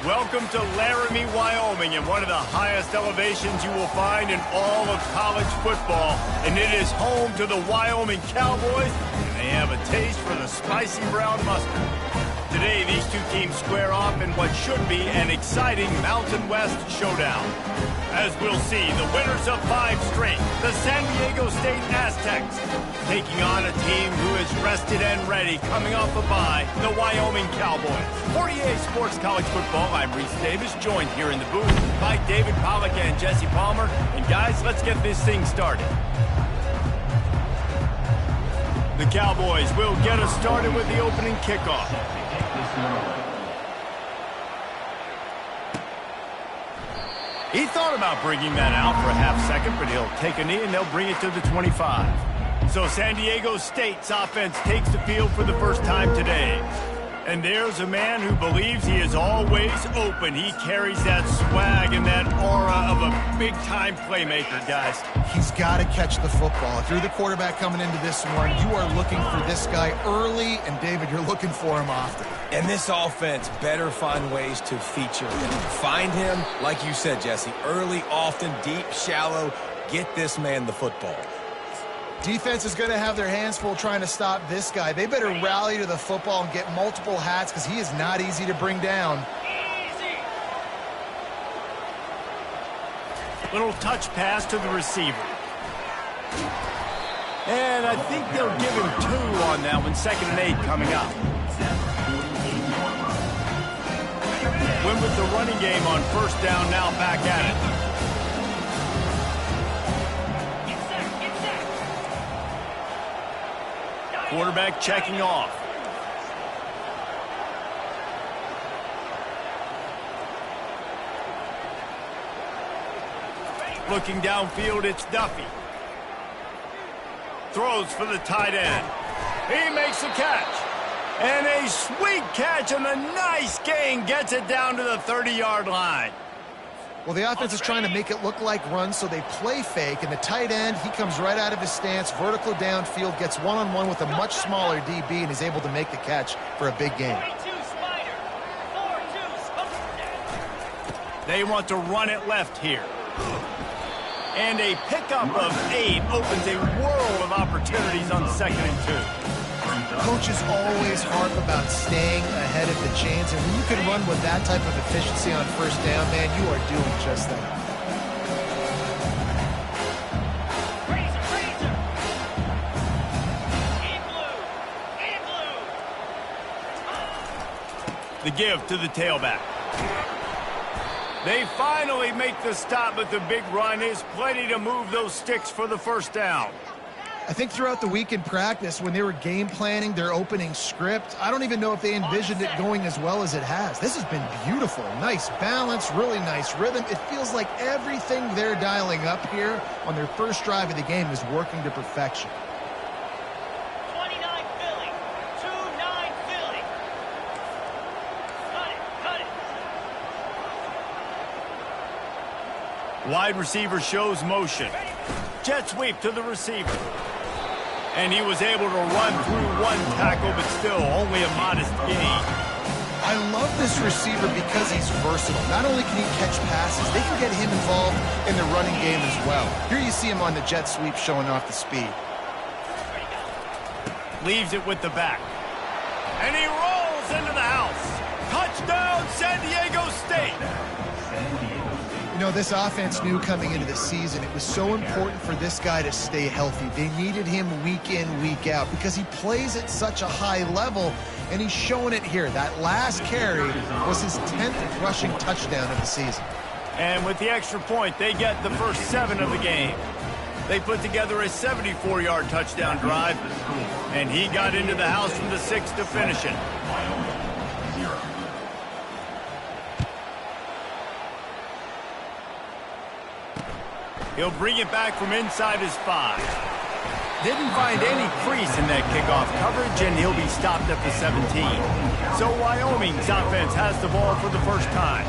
Welcome to Laramie, Wyoming, and one of the highest elevations you will find in all of college football. And it is home to the Wyoming Cowboys, and they have a taste for the spicy brown mustard. Today, these two teams square off in what should be an exciting Mountain West showdown. As we'll see, the winners of 5 straight, the San Diego State Aztecs, taking on a team who is rested and ready, coming off a bye, the Wyoming Cowboys. For EA Sports College Football, I'm Reese Davis, joined here in the booth by David Pollack and Jesse Palmer. And guys, let's get this thing started. The Cowboys will get us started with the opening kickoff. He thought about bringing that out for a half second, but he'll take a knee and they'll bring it to the 25. So San Diego State's offense takes the field for the first time today. And there's a man who believes he is always open. He carries that swag and that aura of a big-time playmaker, guys. He's got to catch the football. If you're the quarterback coming into this one, you are looking for this guy early, and David, you're looking for him often. And this offense better find ways to feature him. Find him, like you said, Jesse, early, often, deep, shallow. Get this man the football. Defense is going to have their hands full trying to stop this guy. They better rally to the football and get multiple hats because he is not easy to bring down. Little touch pass to the receiver. And I think they'll give him 2 on that one. 2nd and 8 coming up. Win with the running game on 1st down, now back at it. Quarterback checking off. Looking downfield, it's Duffy. Throws for the tight end. He makes the catch. And a sweet catch and a nice gain gets it down to the 30-yard line. Well, the offense is trying to make it look like runs, so they play fake, and the tight end, he comes right out of his stance, vertical downfield, gets one-on-one with a much smaller DB, and is able to make the catch for a big gain. They want to run it left here. And a pickup of 8 opens a world of opportunities on 2nd and 2. Coaches always harp about staying ahead of the chains, and when you can run with that type of efficiency on 1st down, man, you are doing just that. The give to the tailback. They finally make the stop, but the big run is plenty to move those sticks for the 1st down. I think throughout the week in practice, when they were game planning their opening script, I don't even know if they envisioned it going as well as it has. This has been beautiful. Nice balance, really nice rhythm. It feels like everything they're dialing up here on their first drive of the game is working to perfection. 29 Philly, 2-9 Philly. Cut it. Wide receiver shows motion. Jet sweep to the receiver. And he was able to run through 1 tackle, but still only a modest gain. I love this receiver because he's versatile. Not only can he catch passes, they can get him involved in the running game as well. Here you see him on the jet sweep showing off the speed. Leaves it with the back. And he rolls into the house. Touchdown, San Diego State. You know, this offense knew coming into the season it was so important for this guy to stay healthy. They needed him week in, week out because he plays at such a high level, and he's showing it here. That last carry was his 10th rushing touchdown of the season. And with the extra point, they get the first 7 of the game. They put together a 74-yard touchdown drive, and he got into the house from the 6 to finish it. He'll bring it back from inside his 5. Didn't find any crease in that kickoff coverage, and he'll be stopped at the 17. So Wyoming's offense has the ball for the first time.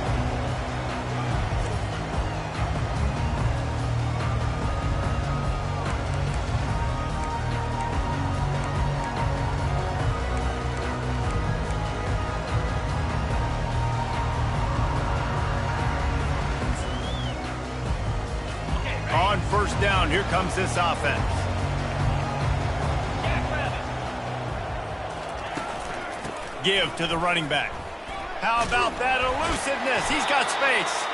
On first down, here comes this offense. Give to the running back. How about that elusiveness? He's got space.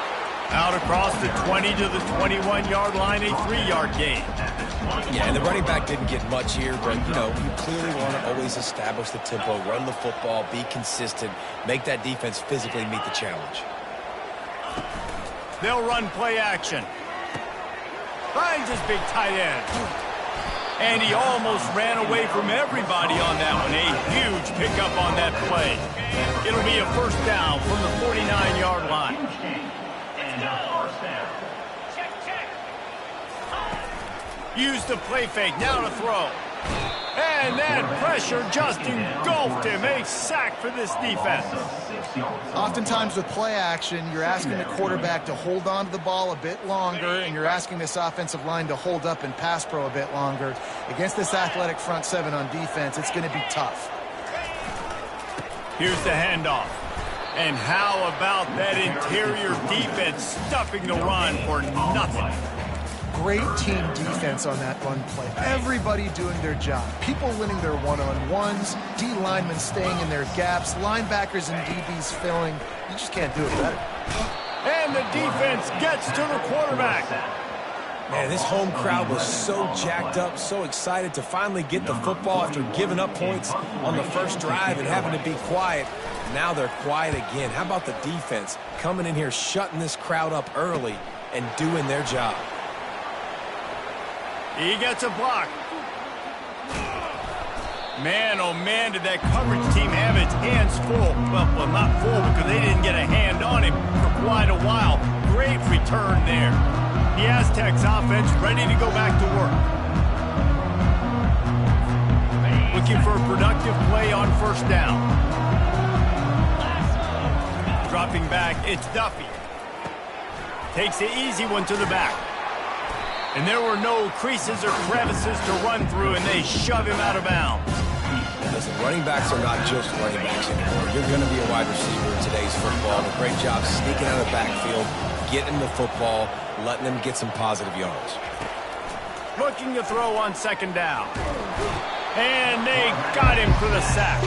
Out across the 20 to the 21-yard line, a 3-yard gain. Yeah, and the running back didn't get much here, but, you know, you clearly want to always establish the tempo, run the football, be consistent, make that defense physically meet the challenge. They'll run play action. Finds his big tight end. And he almost ran away from everybody on that one. A huge pickup on that play. It'll be a first down from the 49-yard line. Use the play fake, now to throw. And that pressure just engulfed him. A sack for this defense. Oftentimes with play action, you're asking the quarterback to hold on to the ball a bit longer, and you're asking this offensive line to hold up and pass pro a bit longer. Against this athletic front seven on defense, it's going to be tough. Here's the handoff. And how about that interior defense stuffing the run for nothing? Great team defense on that run play. Everybody doing their job. People winning their one-on-ones, D linemen staying in their gaps, linebackers and DBs filling. You just can't do it better. And the defense gets to the quarterback. Man, this home crowd was so jacked up, so excited to finally get the football after giving up points on the first drive and having to be quiet. Now they're quiet again. How about the defense coming in here, shutting this crowd up early and doing their job? He gets a block. Man, oh man, did that coverage team have its hands full. Well, not full because they didn't get a hand on him for quite a while. Great return there. The Aztecs offense ready to go back to work. Looking for a productive play on first down. Dropping back, it's Duffy. Takes the easy one to the back. And there were no creases or crevices to run through, and they shove him out of bounds. Listen, running backs are not just running backs anymore. You're going to be a wide receiver in today's football. A great job sneaking out of the backfield, getting the football, letting them get some positive yards. Looking to throw on second down. And they got him for the sack.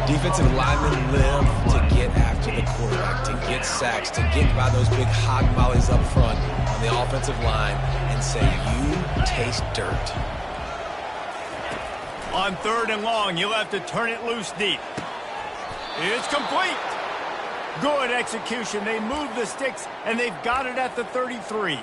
Defensive linemen live to get after the quarterback, to get sacks, to get by those big hog mollies up front on the offensive line and say, you taste dirt. On third and long, you'll have to turn it loose deep. It's complete. Good execution. They move the sticks, and they've got it at the 33.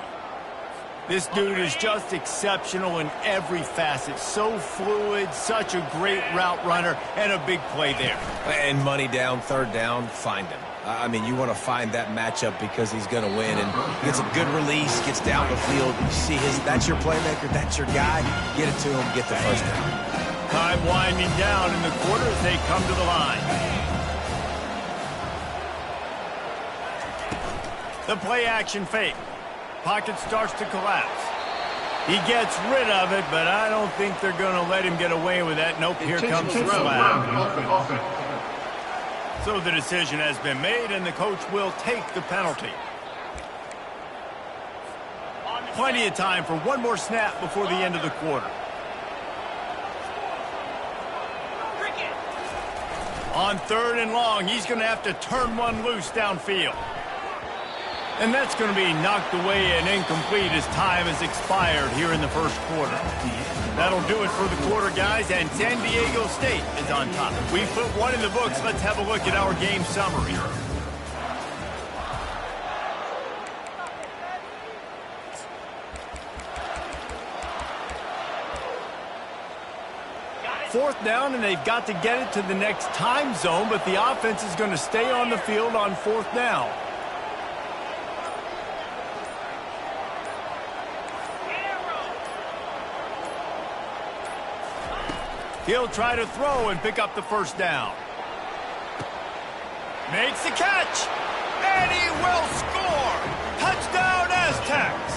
This dude is just exceptional in every facet. So fluid, such a great route runner, and a big play there. And money down, third down, find him. I mean, you want to find that matchup because he's going to win. And he gets a good release, gets down the field. You see that's your playmaker, that's your guy. Get it to him, get the first down. Time winding down in the quarter as they come to the line. The play action fake. Pocket starts to collapse. He gets rid of it, but I don't think they're going to let him get away with that. Nope, here comes the flag. So the decision has been made, and the coach will take the penalty. Plenty of time for one more snap before the end of the quarter. On third and long, he's going to have to turn one loose downfield. And that's going to be knocked away and incomplete as time has expired here in the first quarter. That'll do it for the quarter, guys, and San Diego State is on top. We've put one in the books. Let's have a look at our game summary. Fourth down, and they've got to get it to the next time zone, but the offense is going to stay on the field on fourth down. He'll try to throw and pick up the first down. Makes the catch, and he will score. Touchdown, Aztecs.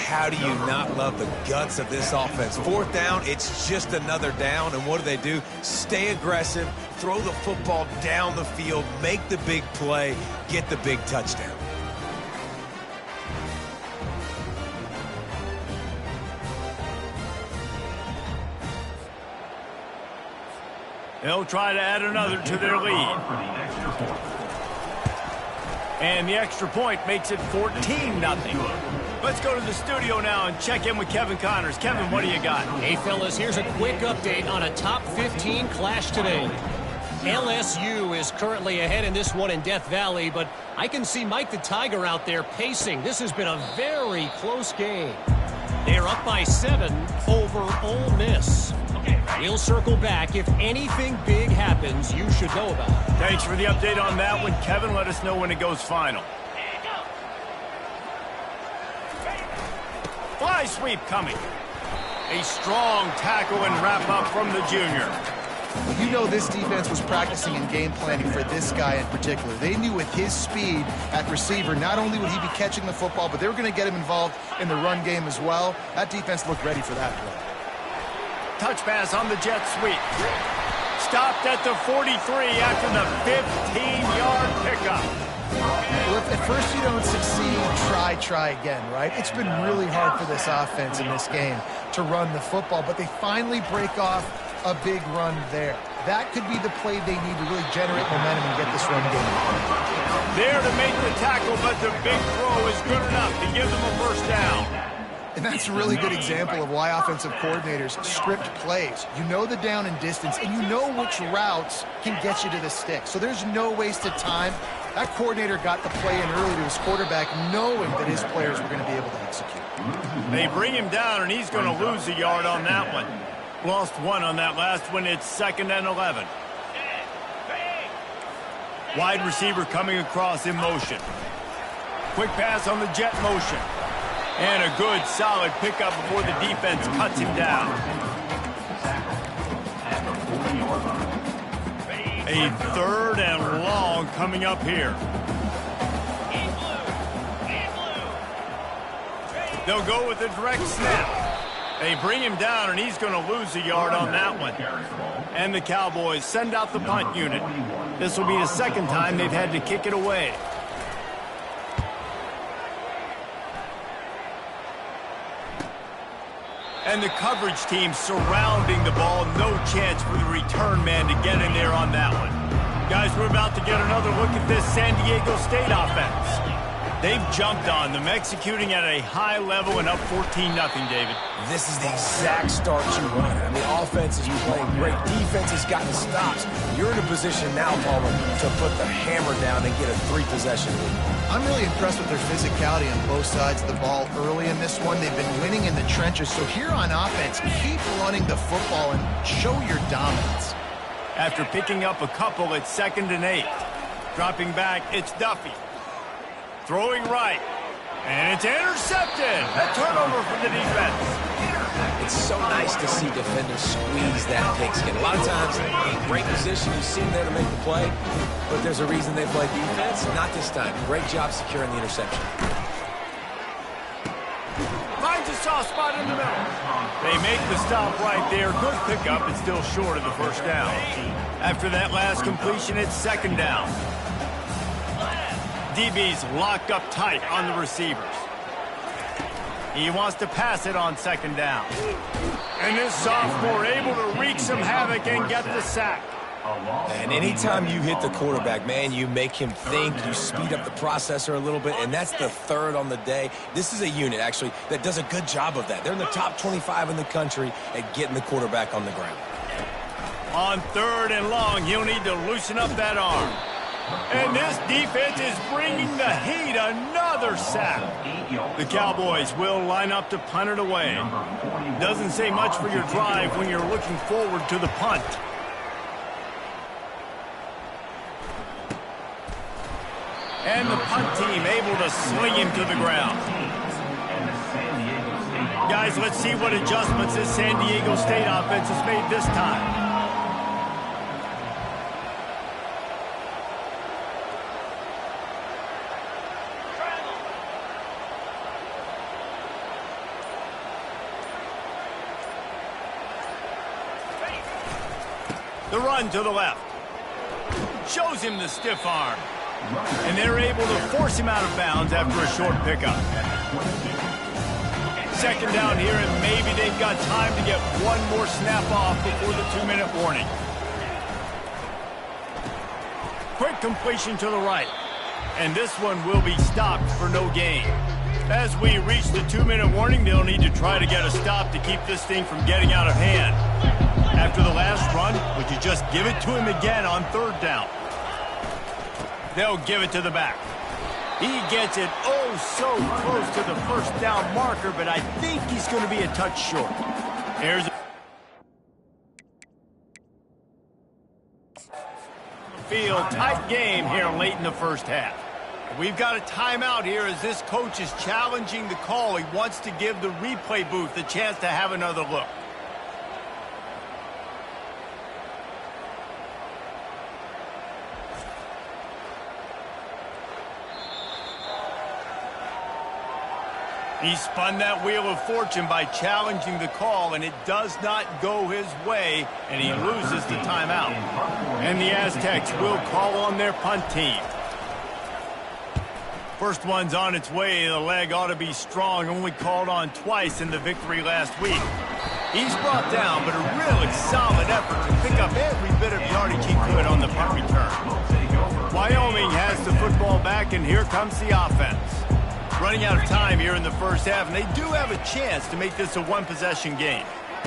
How do you not love the guts of this offense? Fourth down, it's just another down, and what do? Stay aggressive, throw the football down the field, make the big play, get the big touchdown. They'll try to add another to their lead. And the extra point makes it 14-0. Let's go to the studio now and check in with Kevin Connors. Kevin, what do you got? Hey, fellas, here's a quick update on a top 15 clash today. LSU is currently ahead in this one in Death Valley, but I can see Mike the Tiger out there pacing. This has been a very close game. They're up by 7 over Ole Miss. We'll circle back. If anything big happens, you should know about it. Thanks for the update on that one, Kevin. Let us know when it goes final. Fly sweep coming. A strong tackle and wrap up from the junior. You know this defense was practicing and game planning for this guy in particular. They knew with his speed at receiver, not only would he be catching the football, but they were going to get him involved in the run game as well. That defense looked ready for that play. Touch pass on the jet sweep. Stopped at the 43 after the 15-yard pickup. Well, if at first you don't succeed, try again, right? It's been really hard for this offense in this game to run the football, but they finally break off a big run there. That could be the play they need to really generate momentum and get this run game. There to make the tackle, but the big throw is good enough to give them a first down. And that's a really good example of why offensive coordinators script plays. You know the down and distance, and you know which routes can get you to the stick. So there's no wasted time. That coordinator got the play in early to his quarterback, knowing that his players were going to be able to execute. They bring him down, and he's going to lose a yard on that one. Lost 1 on that last one. It's 2nd and 11. Wide receiver coming across in motion. Quick pass on the jet motion. And a good, solid pickup before the defense cuts him down. A 3rd and long coming up here. They'll go with a direct snap. They bring him down, and he's going to lose a yard on that one. And the Cowboys send out the punt unit. This will be the 2nd time they've had to kick it away. And the coverage team surrounding the ball. No chance for the return man to get in there on that one. Guys, we're about to get another look at this San Diego State offense. They've jumped on them, executing at a high level and up 14-0, David. This is the exact start you want. I mean, offense is playing great. Defense has gotten stops. You're in a position now, Palmer, to put the hammer down and get a 3-possession lead. I'm really impressed with their physicality on both sides of the ball early in this one. They've been winning in the trenches. So here on offense, keep running the football and show your dominance. After picking up a couple, it's 2nd and 8. Dropping back, it's Duffy. Throwing right. And it's intercepted. A turnover for the defense. It's so nice to see defenders squeeze that pigskin. A lot of times, in great position, you see them there to make the play, but there's a reason they play defense. Not this time. Great job securing the interception. Finds a soft spot in the middle. They make the stop right there. Good pickup. It's still short of the first down. After that last completion, it's 2nd down. DB's locked up tight on the receivers. He wants to pass it on 2nd down. And this sophomore able to wreak some havoc and get the sack. And anytime you hit the quarterback, man, you make him think, you speed up the processor a little bit, and that's the 3rd on the day. This is a unit, actually, that does a good job of that. They're in the top 25 in the country at getting the quarterback on the ground. On 3rd and long, he'll need to loosen up that arm. And this defense is bringing the heat. Another sack. The Cowboys will line up to punt it away. Doesn't say much for your drive when you're looking forward to the punt. And the punt team able to sling him to the ground. Guys, let's see what adjustments this San Diego State offense has made this time. The run to the left. Shows him the stiff arm. And they're able to force him out of bounds after a short pickup. 2nd down here, and maybe they've got time to get one more snap off before the 2-minute warning. quick completion to the right. And this one will be stopped for no gain. As we reach the 2-minute warning, they'll need to try to get a stop to keep this thing from getting out of hand. After the last run, would you just give it to him again on 3rd down? They'll give it to the back. He gets it oh so close to the 1st down marker, but I think he's going to be a touch short. Here's a field, tight game here late in the 1st half. We've got a timeout here as this coach is challenging the call. He wants to give the replay booth a chance to have another look. He spun that wheel of fortune by challenging the call, and it does not go his way, and he loses the timeout. And the Aztecs will call on their punt team. First one's on its way. The leg ought to be strong, only called on twice in the victory last week. He's brought down, but a really solid effort to pick up every bit of yardage he could on the punt return. Wyoming has the football back, and here comes the offense. Running out of time here in the 1st half, and they do have a chance to make this a one-possession game.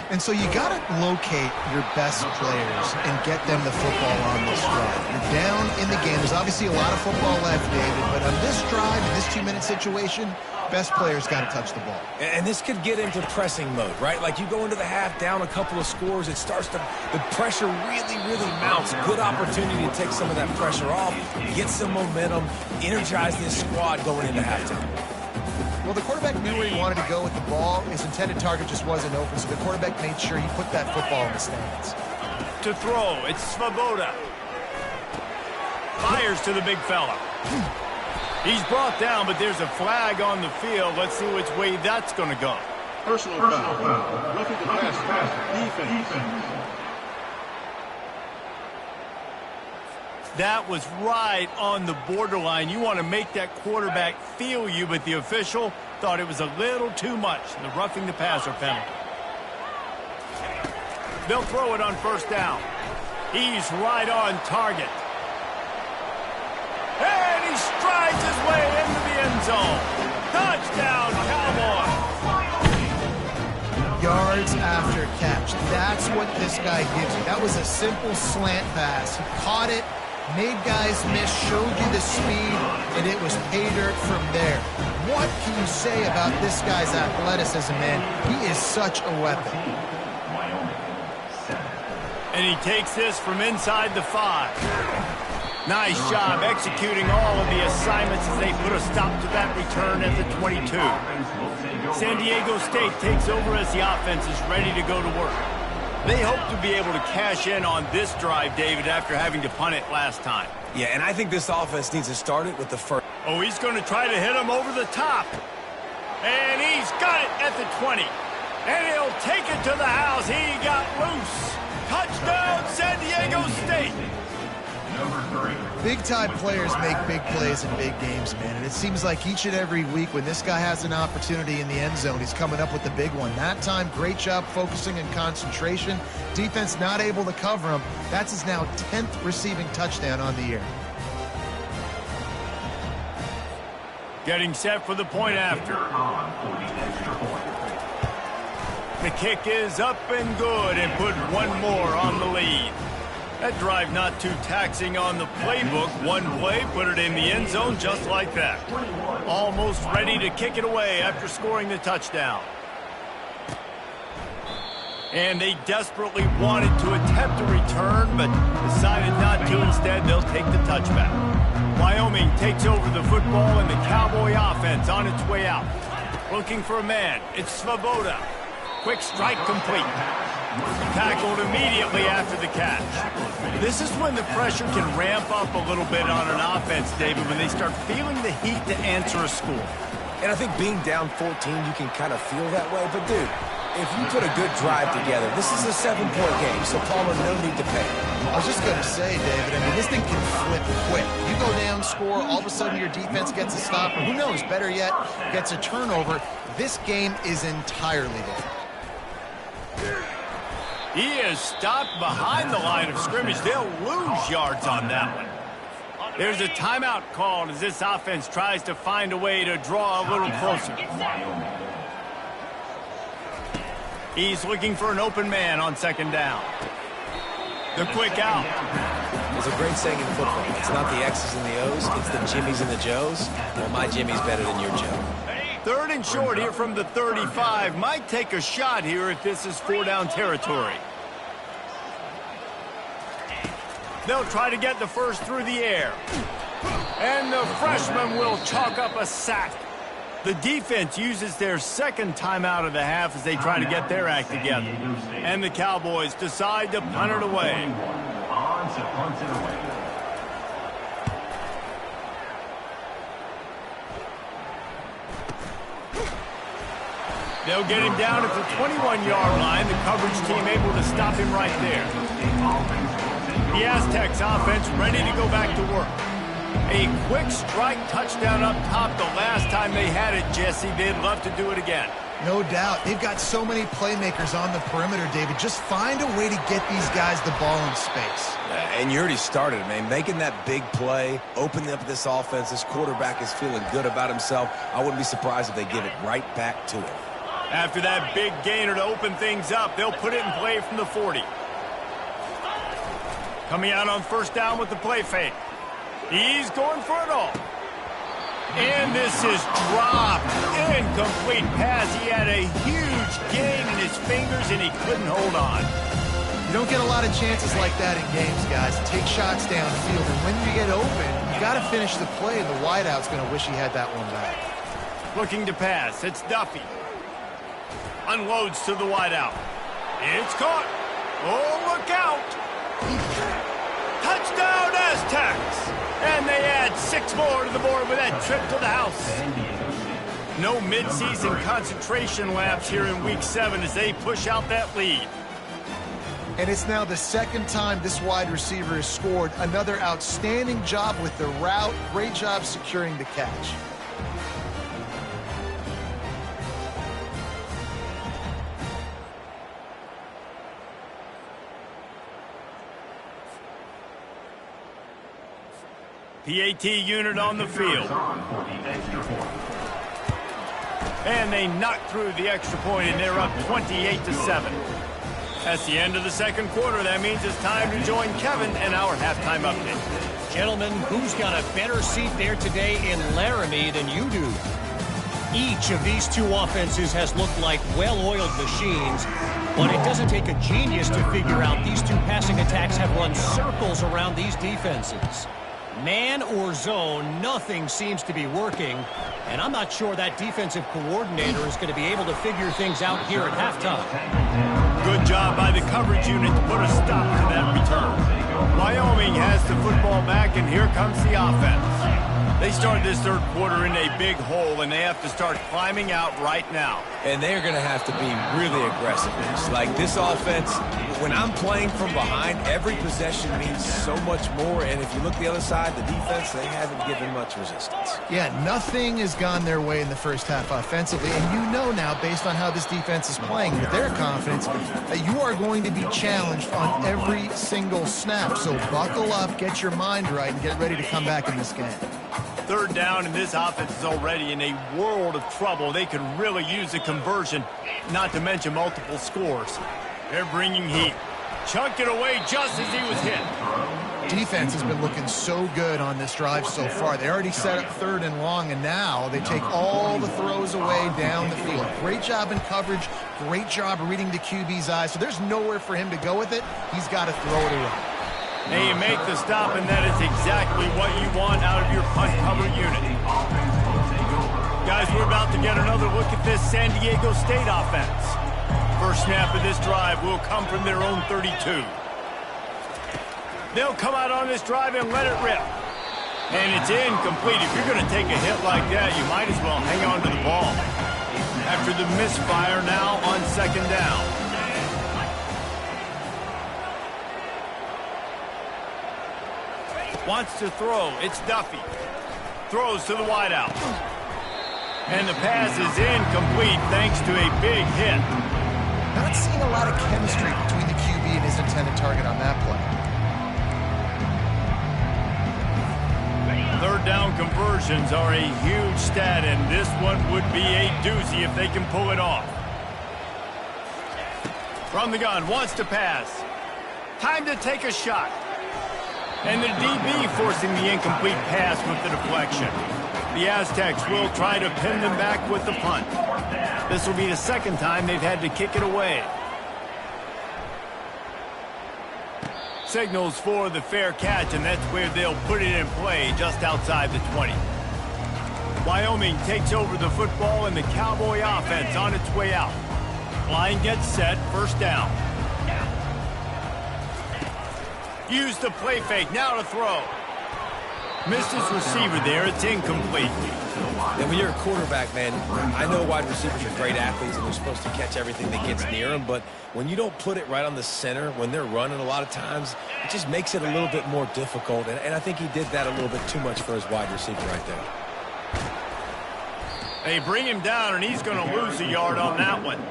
And so you got to locate your best players and get them the football on this drive. You're down in the game. There's obviously a lot of football left, David, but on this drive, in this 2-minute situation, best players got to touch the ball. And this could get into pressing mode, right? Like you go into the half down a couple of scores, it starts to, the pressure really mounts. Good opportunity to take some of that pressure off, get some momentum, energize this squad going into halftime. Well, the quarterback knew where he wanted to go with the ball. His intended target just wasn't open, so the quarterback made sure he put that football in the stands. To throw, it's Svoboda. Fires to the big fella. He's brought down, but there's a flag on the field. Let's see which way that's going to go. Personal foul. Roughing the passer. Defense. That was right on the borderline. You want to make that quarterback feel you, but the official thought it was a little too much. The roughing the passer penalty. They'll throw it on 1st down. He's right on target. And he strides his way into the end zone. Touchdown, Cowboys. Yards after catch. That's what this guy gives you. That was a simple slant pass. He caught it, made guys miss, showed you the speed, and it was pay dirt from there. What can you say about this guy's athleticism, man? He is such a weapon. And he takes this from inside the 5. Nice job executing all of the assignments as they put a stop to that return at the 22. San Diego State takes over as the offense is ready to go to work. They hope to be able to cash in on this drive, David, after having to punt it last time. Yeah, and I think this offense needs to start it with the first. Oh, he's going to try to hit him over the top. And he's got it at the 20. And he'll take it to the house. He got loose. Touchdown, San Diego State. Big-time players make big plays in big games, man. And it seems like each and every week when this guy has an opportunity in the end zone, he's coming up with the big one. That time, great job focusing and concentration. Defense not able to cover him. That's his now 10th receiving touchdown on the year. Getting set for the point after. The kick is up and good and put one more on the lead. That drive not too taxing on the playbook. One play, put it in the end zone just like that. Almost ready to kick it away after scoring the touchdown. And they desperately wanted to attempt a return, but decided not to. Instead, they'll take the touchback. Wyoming takes over the football and the Cowboy offense on its way out. Looking for a man. It's Svoboda. Quick strike complete. Tackled immediately after the catch. This is when the pressure can ramp up a little bit on an offense, David, when they start feeling the heat to answer a score. And I think being down 14, you can kind of feel that way. But, dude, if you put a good drive together, this is a 7-point game, so Palmer, no need to pay. I was just going to say, David, I mean, this thing can flip quick. You go down, score, all of a sudden your defense gets a stop, or who knows, better yet, gets a turnover. This game is entirely different. He is stopped behind the line of scrimmage. They'll lose yards on that one. There's a timeout called as this offense tries to find a way to draw a little closer. He's looking for an open man on second down. The quick out. There's a great saying in football. It's not the X's and the O's, it's the Jimmies and the Joes. Well, my Jimmy's better than your Joe. Third and short here from the 35. Might take a shot here if this is 4-down territory. They'll try to get the first through the air. And the freshman will chalk up a sack. The defense uses their second timeout of the half as they try to get their act together. And the Cowboys decide to punt it away. They'll get him down at the 21-yard line. The coverage team able to stop him right there. The Aztecs offense ready to go back to work. A quick strike touchdown up top the last time they had it, Jesse. They'd love to do it again. No doubt. They've got so many playmakers on the perimeter, David. Just find a way to get these guys the ball in space. And you already started, man. Making that big play, opening up this offense. This quarterback is feeling good about himself. I wouldn't be surprised if they give it right back to him. After that big gainer to open things up, they'll put it in play from the 40. Coming out on first down with the play fake. He's going for it all. And this is dropped. Incomplete pass. He had a huge gain in his fingers, and he couldn't hold on. You don't get a lot of chances like that in games, guys. Take shots downfield, and when you get open, you got to finish the play. The wideout's going to wish he had that one back. Looking to pass. It's Duffy. Unloads to the wideout. It's caught. Oh, look out. Touchdown, Aztecs. And they add 6 more to the board with that trip to the house. No midseason concentration laps here in Week 7 as they push out that lead. And it's now the second time this wide receiver has scored. Another outstanding job with the route. Great job securing the catch. PAT unit on the field. And they knock through the extra point, and they're up 28-7. That's the end of the second quarter. That means it's time to join Kevin in our halftime update. Gentlemen, who's got a better seat there today in Laramie than you do? Each of these two offenses has looked like well-oiled machines, but it doesn't take a genius to figure out these two passing attacks have run circles around these defenses. Man or zone, nothing seems to be working, and I'm not sure that defensive coordinator is going to be able to figure things out here at halftime. Good job by the coverage unit to put a stop to that return. Wyoming has the football back, and here comes the offense. They start this third quarter in a big hole, and they have to start climbing out right now. And they're going to have to be really aggressive. Like this offense, when I'm playing from behind, every possession means so much more. And if you look the other side, the defense, they haven't given much resistance. Yeah, nothing has gone their way in the first half offensively. And you know now, based on how this defense is playing, with their confidence, that you are going to be challenged on every single snap. So buckle up, get your mind right, and get ready to come back in this game. Third down, and this offense is already in a world of trouble. They could really use a conversion, not to mention multiple scores. They're bringing heat. Chunked it away just as he was hit. Defense has been looking so good on this drive so far. They already set up third and long, and now they take all the throws away down the field. Great job in coverage. Great job reading the QB's eyes. So there's nowhere for him to go with it. He's got to throw it away. And you make the stop, and that is exactly what you want out of your punt cover unit. Guys, we're about to get another look at this San Diego State offense. First snap of this drive will come from their own 32. They'll come out on this drive and let it rip. And it's incomplete. If you're going to take a hit like that, you might as well hang on to the ball. After the misfire, now on second down. Wants to throw. It's Duffy. Throws to the wideout. And the pass is incomplete thanks to a big hit. Not seeing a lot of chemistry between the QB and his intended target on that play. Third down conversions are a huge stat, and this one would be a doozy if they can pull it off. From the gun, wants to pass. Time to take a shot. And the DB forcing the incomplete pass with the deflection. The Aztecs will try to pin them back with the punt. This will be the second time they've had to kick it away. Signals for the fair catch, and that's where they'll put it in play just outside the 20. Wyoming takes over the football, and the Cowboy offense on its way out. Line gets set, first down. Use the play fake, now to throw. Missed his receiver there, it's incomplete. And when you're a quarterback, man, I know wide receivers are great athletes and they're supposed to catch everything that gets near them, but when you don't put it right on the center, when they're running a lot of times, it just makes it a little bit more difficult. And I think he did that a little bit too much for his wide receiver right there. They bring him down, and he's going to lose a yard on that one.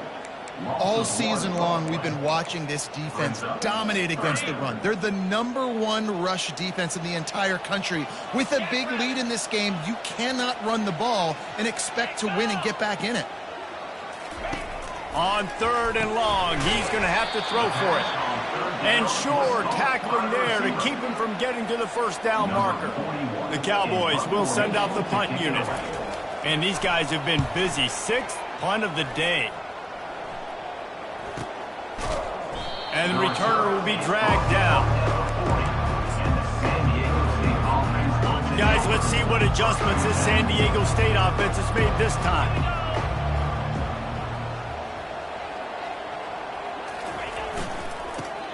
All season long, we've been watching this defense dominate against the run. They're the #1 rush defense in the entire country. With a big lead in this game, you cannot run the ball and expect to win and get back in it. On third and long, he's going to have to throw for it. And sure, tackling there to keep him from getting to the first down marker. The Cowboys will send out the punt unit. And these guys have been busy. 6th punt of the day. And the returner will be dragged down. Guys, let's see what adjustments this San Diego State offense has made this time.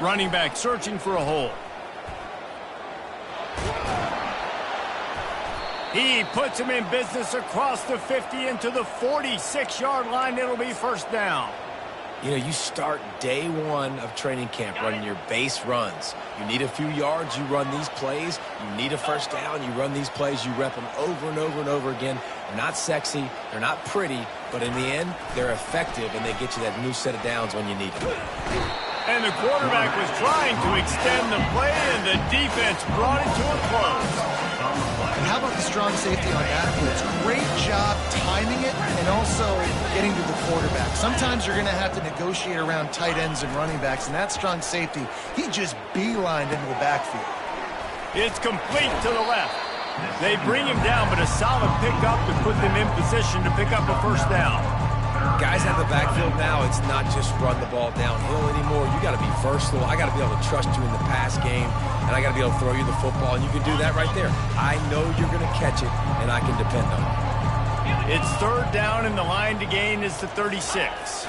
Running back searching for a hole. He puts him in business across the 50 into the 46-yard line. It'll be first down. You know, you start day one of training camp running your base runs. You need a few yards, you run these plays. You need a first down, you run these plays. You rep them over and over and over again. They're not sexy, they're not pretty, but in the end, they're effective, and they get you that new set of downs when you need them. And the quarterback was trying to extend the play, and the defense brought it to a close. And how about the strong safety on that blitz? Great job timing it and also getting to the quarterback. Sometimes you're going to have to negotiate around tight ends and running backs, and that strong safety, he just beelined into the backfield. It's complete to the left. They bring him down, but a solid pickup to put them in position to pick up a first down. Guys out of the backfield now, it's not just run the ball downhill anymore. You got to be versatile. I got to be able to trust you in the pass game, and I got to be able to throw you the football, and you can do that right there. I know you're going to catch it, and I can depend on it. It's third down, and the line to gain is the 36.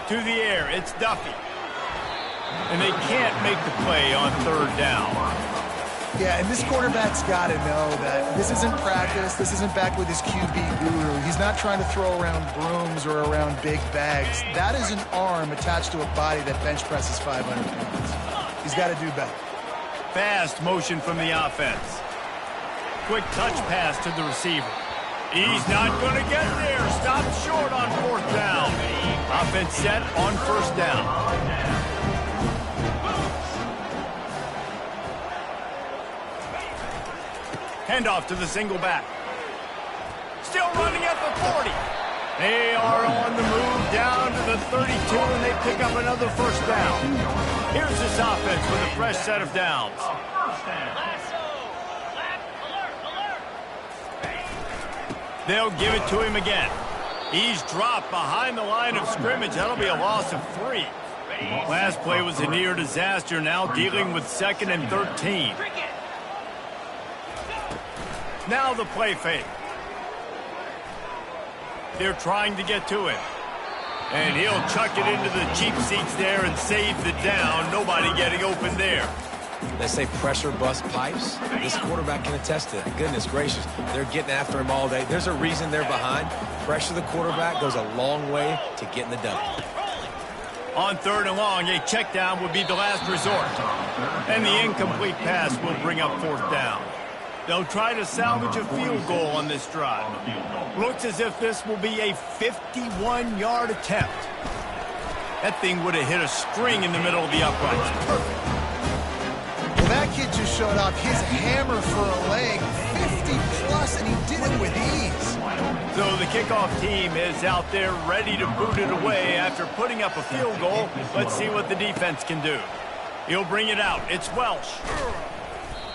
To the air, it's Duffy. And they can't make the play on third down. Yeah, and this quarterback's got to know that this isn't practice. This isn't back with his QB guru. He's not trying to throw around brooms or around big bags. That is an arm attached to a body that bench presses 500 pounds. He's got to do better. Fast motion from the offense. Quick touch pass to the receiver. He's not going to get there. Stopped short on fourth down. Offense set on first down. Handoff to the single back. Still running at the 40. They are on the move down to the 32, and they pick up another first down. Here's this offense with a fresh set of downs. They'll give it to him again. He's dropped behind the line of scrimmage. That'll be a loss of 3. Last play was a near disaster, now dealing with 2nd and 13. Now the play fake. They're trying to get to him. And he'll chuck it into the cheap seats there and save the down. Nobody getting open there. They say pressure bust pipes. This quarterback can attest to that. Goodness gracious, they're getting after him all day. There's a reason they're behind. Pressure the quarterback goes a long way to getting the W. On third and long, a check down would be the last resort. And the incomplete pass will bring up fourth down. They'll try to salvage a field goal on this drive. Looks as if this will be a 51-yard attempt. That thing would have hit a string in the middle of the uprights. Perfect. Well, that kid just showed off his hammer for a leg. 50+, and he did it with ease. So the kickoff team is out there ready to boot it away after putting up a field goal. Let's see what the defense can do. He'll bring it out. It's Welsh.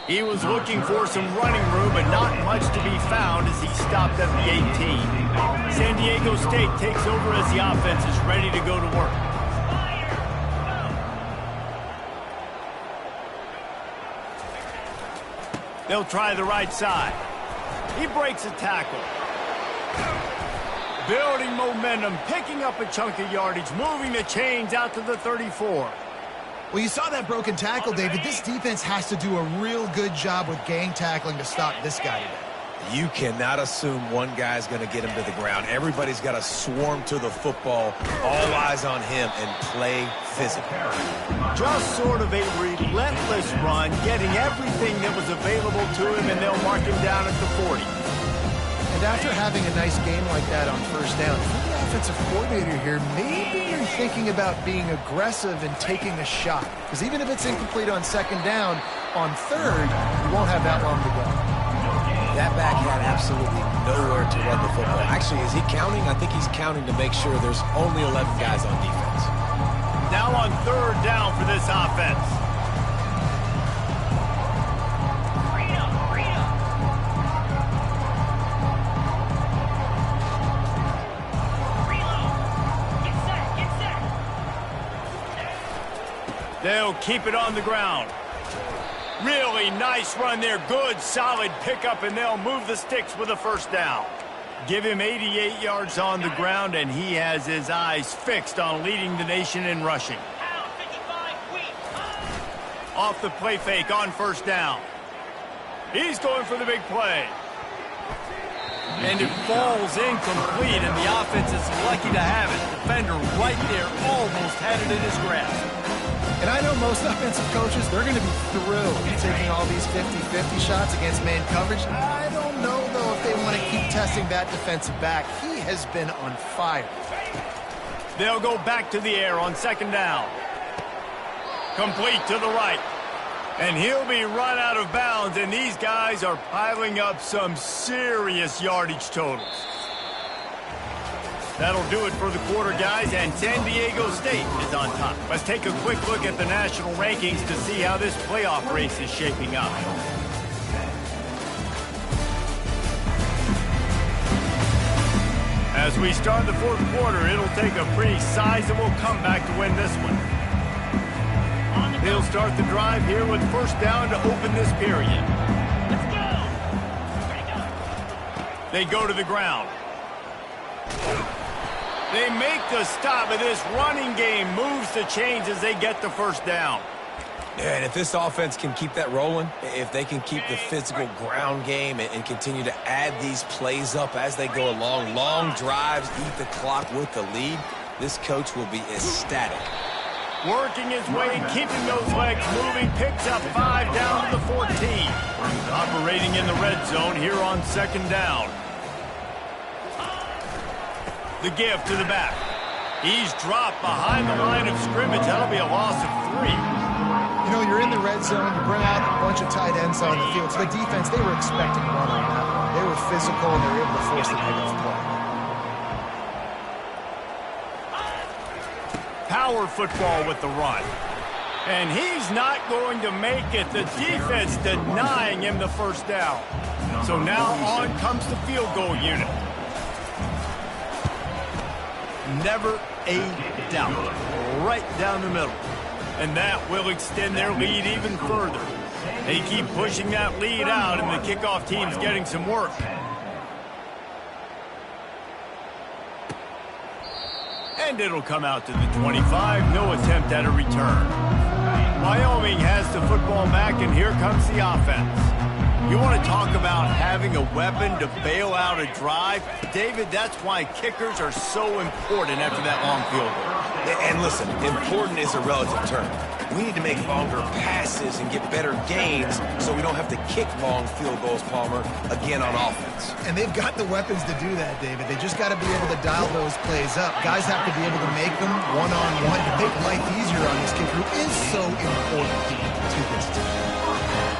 He was looking for some running room, but not much to be found as he stopped at the 18. San Diego State takes over as the offense is ready to go to work. They'll try the right side. He breaks a tackle. Building momentum, picking up a chunk of yardage, moving the chains out to the 34. Well, you saw that broken tackle, David. This defense has to do a real good job with gang tackling to stop this guy today. You cannot assume one guy's going to get him to the ground. Everybody's got to swarm to the football, all eyes on him, and play physical. Just sort of a relentless run, getting everything that was available to him, and they'll mark him down at the 40. And after having a nice game like that on first down, if you're the offensive coordinator here, maybe you're thinking about being aggressive and taking a shot. Because even if it's incomplete on second down, on third, you won't have that long to go. That back had absolutely nowhere to run the football. Actually, is he counting? I think he's counting to make sure there's only 11 guys on defense. Now on third down for this offense. They'll keep it on the ground. Really nice run there. Good, solid pickup, and they'll move the sticks with a first down. Give him 88 yards on the ground, and he has his eyes fixed on leading the nation in rushing. Off the play fake on first down. He's going for the big play. And it falls incomplete, and the offense is lucky to have it. Defender right there almost had it in his grasp. And I know most offensive coaches, they're going to be thrilled taking all these 50-50 shots against man coverage. I don't know, though, if they want to keep testing that defensive back. He has been on fire. They'll go back to the air on second down. Complete to the right. And he'll be run out of bounds, and these guys are piling up some serious yardage totals. That'll do it for the quarter, guys, and San Diego State is on top. Let's take a quick look at the national rankings to see how this playoff race is shaping up. As we start the fourth quarter, it'll take a pretty sizable comeback to win this one. They'll start the drive here with first down to open this period. Let's go. They go to the ground. They make the stop, and this running game moves the chains as they get the first down. And if this offense can keep that rolling, if they can keep the physical ground game and continue to add these plays up as they go along, long drives, eat the clock with the lead, this coach will be ecstatic. Working his way, keeping those legs moving, picks up 5 down to the 14. Operating in the red zone here on second down. The give to the back. He's dropped behind the line of scrimmage. That'll be a loss of 3. You know, you're in the red zone, you bring out a bunch of tight ends on the field. So the defense, they were expecting a run on that one. They were physical, and they were able to force the negative play. Power football with the run. And he's not going to make it. The defense denying him the first down. So now on comes the field goal unit. Never a doubt. Right down the middle. And that will extend their lead even further. They keep pushing that lead out, and the kickoff team's getting some work. And it'll come out to the 25. No attempt at a return. Wyoming has the football back, and here comes the offense. You want to talk about having a weapon to bail out a drive? David, that's why kickers are so important after that long field goal. And listen, important is a relative term. We need to make longer passes and get better gains so we don't have to kick long field goals, Palmer, again on offense. And they've got the weapons to do that, David. They just got to be able to dial those plays up. Guys have to be able to make them one-on-one to make life easier on this kicker, who is so important to this team.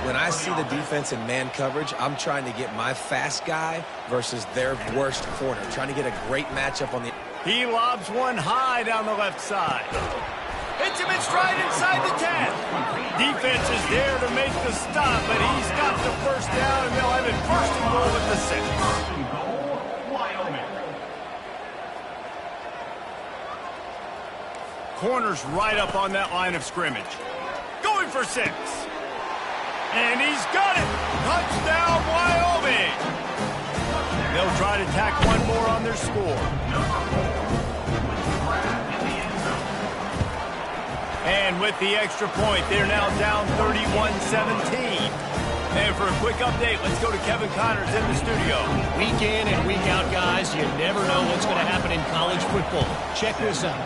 When I see the defense in man coverage, I'm trying to get my fast guy versus their worst corner, trying to get a great matchup on the... He lobs one high down the left side. Hits him in stride inside the 10. Defense is there to make the stop, but he's got the first down, and they'll have it first and goal at the 6. Corner's right up on that line of scrimmage. Going for 6. And he's got it. Touchdown, Wyoming. They'll try to tack one more on their score. And with the extra point, they're now down 31-17. And for a quick update, let's go to Kevin Connors in the studio. Week in and week out, guys, you never know what's going to happen in college football. Check this out.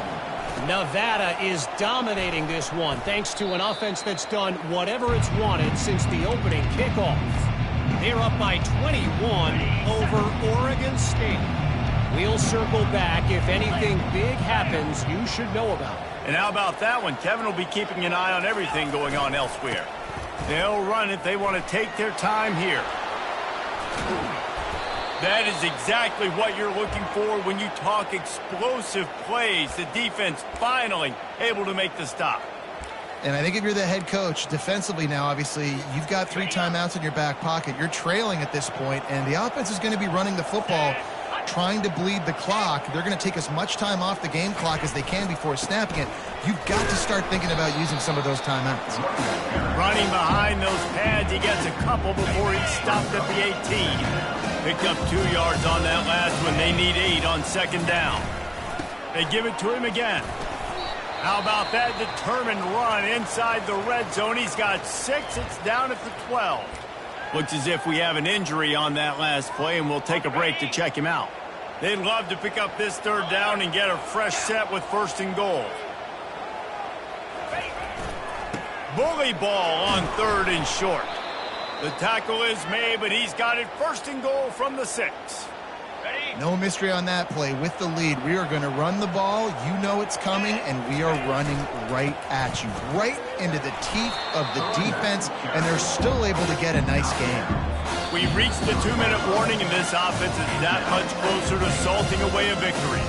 Nevada is dominating this one thanks to an offense that's done whatever it's wanted since the opening kickoff. They're up by 21 over Oregon State. We'll circle back. If anything big happens, you should know about it. And how about that one? Kevin will be keeping an eye on everything going on elsewhere. They'll run it. They want to take their time here. That is exactly what you're looking for when you talk explosive plays. The defense finally able to make the stop. And I think if you're the head coach, defensively now, obviously, you've got 3 timeouts in your back pocket. You're trailing at this point, and the offense is going to be running the football, trying to bleed the clock. They're going to take as much time off the game clock as they can before snapping it. You've got to start thinking about using some of those timeouts. Running behind those pads, he gets a couple before he's stopped at the 18. Picked up 2 yards on that last one. They need 8 on second down. They give it to him again. How about that determined run inside the red zone? He's got 6. It's down at the 12. Looks as if we have an injury on that last play, and we'll take a break to check him out. They'd love to pick up this third down and get a fresh set with first and goal. Bully ball on third and short. The tackle is made, but he's got it first and goal from the 6. No mystery on that play. With the lead, we are going to run the ball. You know it's coming, and we are running right at you, right into the teeth of the defense, and they're still able to get a nice game. We reached the 2-minute warning, and this offense is that much closer to salting away a victory.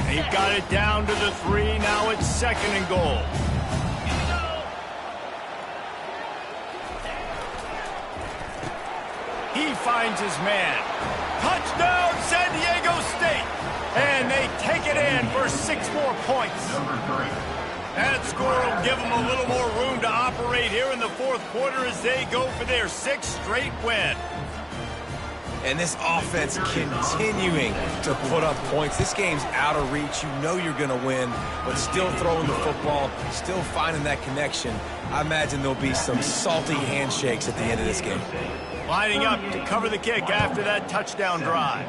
They've got it down to the 3. Now it's second and goal. He finds his man. Touchdown, San Diego State. And they take it in for 6 more points. That score will give them a little more room to operate here in the fourth quarter as they go for their 6th straight win. And this offense continuing to put up points. This game's out of reach. You know you're going to win, but still throwing the football, still finding that connection. I imagine there'll be some salty handshakes at the end of this game. Lining up to cover the kick after that touchdown drive.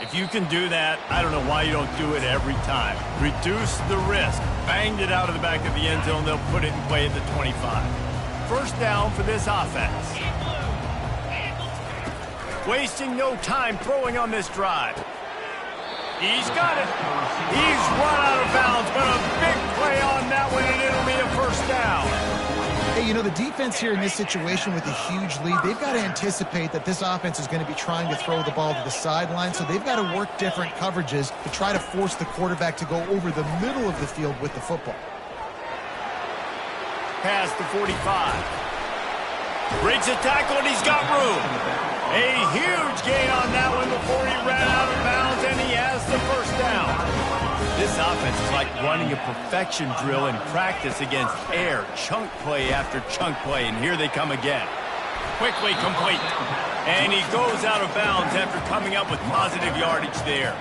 If you can do that, I don't know why you don't do it every time. Reduce the risk. Banged it out of the back of the end zone. They'll put it in play at the 25. First down for this offense. Wasting no time throwing on this drive. He's got it. He's run out of bounds, but a big play on that one, and it'll be a first down. Hey, you know, the defense here in this situation with a huge lead, they've got to anticipate that this offense is going to be trying to throw the ball to the sideline, so they've got to work different coverages to try to force the quarterback to go over the middle of the field with the football. Past the 45. Breaks a tackle, and he's got room. A huge gain on that one before he ran out of bounds, and he has the first down. This offense is like running a perfection drill in practice against air. Chunk play after chunk play, and here they come again. Quickly complete. And he goes out of bounds after coming up with positive yardage there.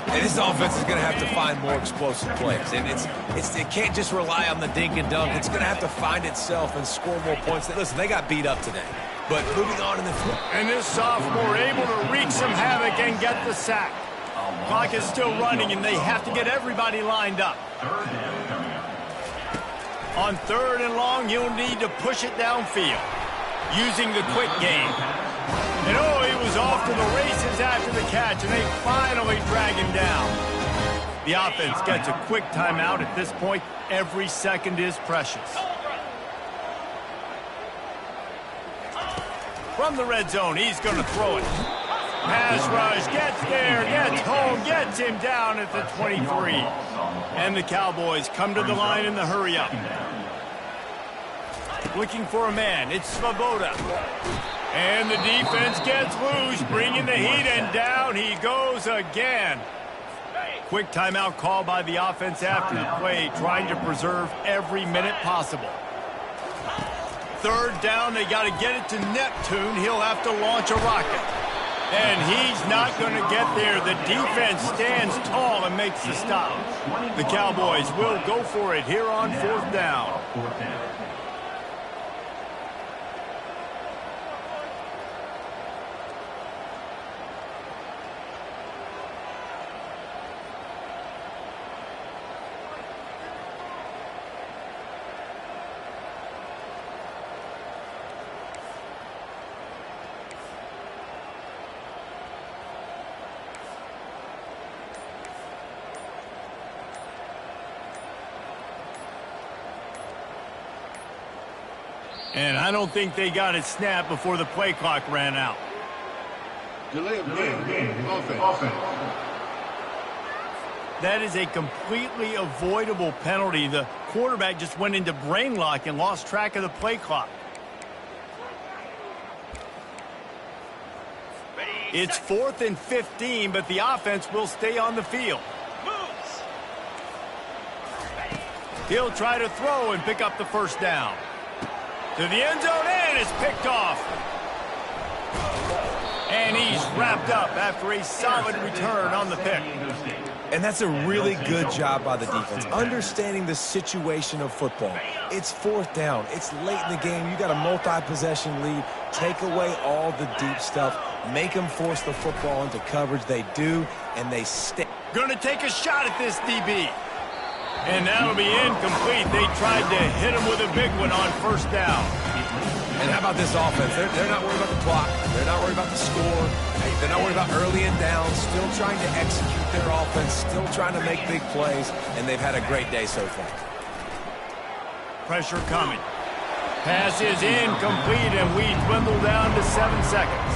And this offense is going to have to find more explosive plays. And it can't just rely on the dink and dunk. It's going to have to find itself and score more points. Listen, they got beat up today. But moving on in the field. And this sophomore able to wreak some havoc and get the sack. Clock is still running, and they have to get everybody lined up. On 3rd and long, you'll need to push it downfield using the quick game. And oh, he was off to the races after the catch, and they finally drag him down. The offense gets a quick timeout at this point. Every second is precious. From the red zone, he's going to throw it. Pass rush, gets there, gets home, gets him down at the 23. And the Cowboys come to the line in the hurry up. Looking for a man, it's Svoboda. And the defense gets loose, bringing the heat, and down he goes again. Quick timeout call by the offense after the play, trying to preserve every minute possible. 3rd down, they got to get it to Neptune. He'll have to launch a rocket. And he's not going to get there. The defense stands tall and makes the stop. The Cowboys will go for it here on 4th down. And I don't think they got it snapped before the play clock ran out. Delay of game. Offense. That is a completely avoidable penalty. The quarterback just went into brain lock and lost track of the play clock. It's 4th and 15, but the offense will stay on the field. He'll try to throw and pick up the 1st down. To the end zone, and it's picked off. And he's wrapped up after a solid return on the pick. And that's a really good job by the defense, understanding the situation of football. It's 4th down. It's late in the game. You got a multi-possession lead. Take away all the deep stuff. Make them force the football into coverage. They do, and they stay. Going to take a shot at this DB. And that'll be incomplete. They tried to hit him with a big one on 1st down. And how about this offense? They're not worried about the clock. They're not worried about the score. They're not worried about early and down. Still trying to execute their offense. Still trying to make big plays. And they've had a great day so far. Pressure coming. Pass is incomplete, and we dwindle down to 7 seconds.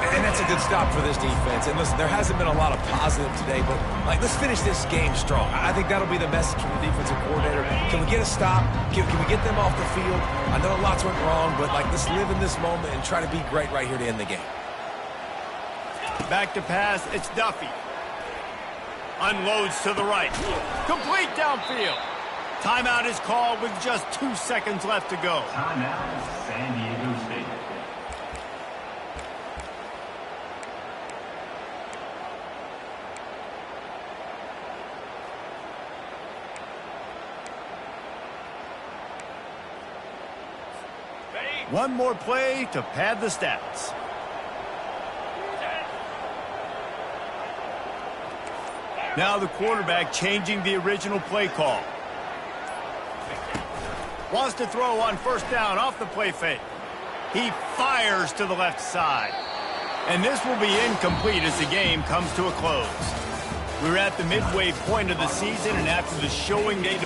And that's a good stop for this defense. And listen, there hasn't been a lot of positive today, but let's finish this game strong. I think that'll be the message from the defensive coordinator. Can we get a stop? Can we get them off the field? I know lots went wrong, but let's live in this moment and try to be great right here to end the game. Back to pass, it's Duffy. Unloads to the right. Complete downfield. Timeout is called with just 2 seconds left to go. Timeout, San Diego State. One more play to pad the stats. Now the quarterback changing the original play call. Wants to throw on 1st down off the play fake. He fires to the left side. And this will be incomplete as the game comes to a close. We're at the midway point of the season, and after the showing they